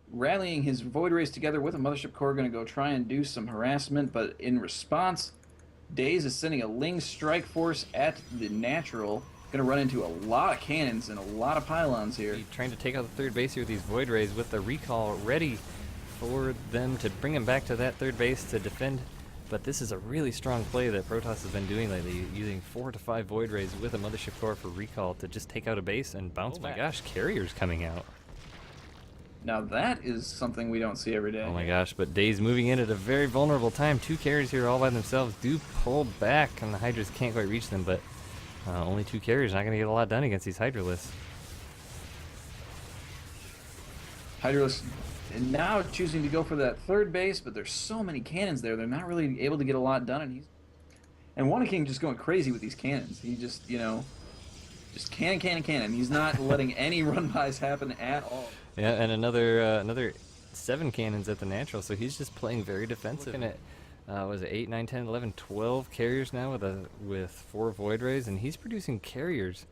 Rallying his Void Rays together with a Mothership Core, going to go try and do some harassment, but in response, Daze is sending a Ling Strike Force at the Natural. Going to run into a lot of cannons and a lot of pylons here. Trying to take out the third base here with these Void Rays with the recall ready for them to bring him back to that third base to defend. But this is a really strong play that Protoss has been doing lately, using 4 to 5 Void Rays with a Mothership Core for recall to just take out a base and bounce back. Oh my gosh, carriers coming out. Now that is something we don't see every day. Oh my gosh, but Daze moving in at a very vulnerable time. 2 carriers here all by themselves do pull back, and the Hydras can't quite reach them, but only 2 carriers, not going to get a lot done against these Hydralisks. Hydralisk now choosing to go for that third base, but there's so many cannons there, they're not really able to get a lot done, and OneAKing just going crazy with these cannons. He just, you know, just cannon. He's not letting any run-bys happen at all. Yeah, and another 7 cannons at the Natural, so he's just playing very defensive. Looking at, was it 8, 9, 10, 11, 12 carriers now with 4 Void Rays, and he's producing carriers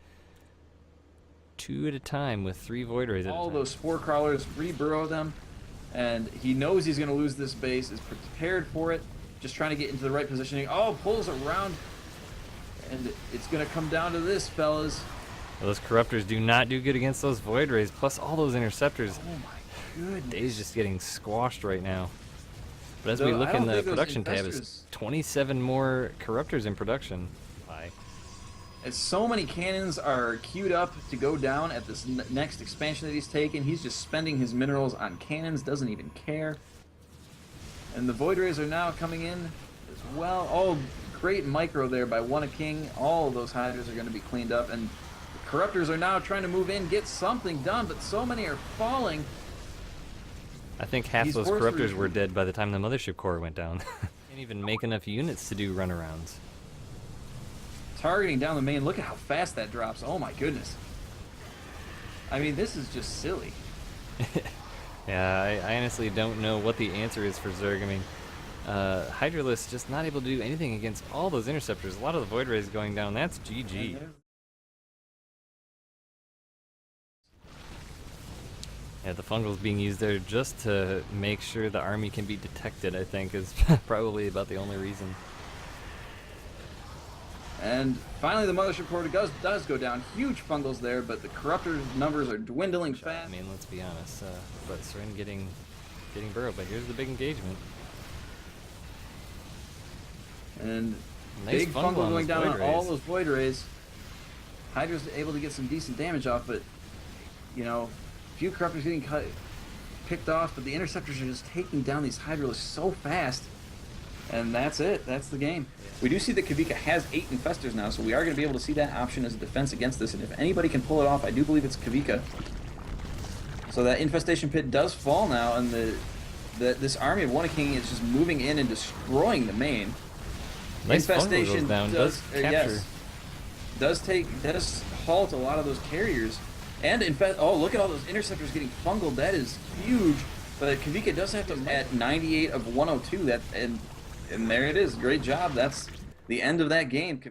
2 at a time with 3 Void Rays at a time. All those Spore Crawlers, reburrow them, and he knows he's going to lose this base, is prepared for it, just trying to get into the right positioning. Oh, pulls around, and it's going to come down to this, fellas. Those Corruptors do not do good against those Void Rays, plus all those Interceptors. Oh my goodness. Daze just getting squashed right now. But as we look in the production tab, it's 27 more Corruptors in production. As so many cannons are queued up to go down at this next expansion that he's taken, he's just spending his minerals on cannons, doesn't even care. And the Void Rays are now coming in as well. Oh, great micro there by OneAKing. All of those Hydras are going to be cleaned up, and the Corruptors are now trying to move in, get something done, but so many are falling. I think half those Corruptors were dead by the time the Mothership Core went down. Can't even make enough units to do runarounds. Targeting down the main, look at how fast that drops. Oh my goodness. I mean, this is just silly. Yeah, I honestly don't know what the answer is for Zerg. I mean, Hydralisk just not able to do anything against all those Interceptors. A lot of the Void Rays going down, that's GG. Yeah, the Fungal's being used there just to make sure the army can be detected, I think, is probably about the only reason. And finally, the Mothership Core does go down. Huge Fungals there, but the Corruptor numbers are dwindling fast. I mean, let's be honest. But Seren getting burrowed, but here's the big engagement. And nice big Fungal going down on all Rays. those Void Rays. Hydra's able to get some decent damage off, but, you know, a few Corruptors getting picked off, but the Interceptors are just taking down these Hydralisks so fast. And that's it. That's the game. We do see that Kavika has 8 Infestors now, so we are going to be able to see that option as a defense against this. And if anybody can pull it off, I do believe it's Kavika. So that Infestation Pit does fall now, and this army of OneAKing is just moving in and destroying the main. Nice Infestation down. Does capture. Yes, does halt a lot of those carriers. And oh, look at all those Interceptors getting fungled. That is huge. But Kavika does have to at 98 of 102. And there it is. Great job. That's the end of that game.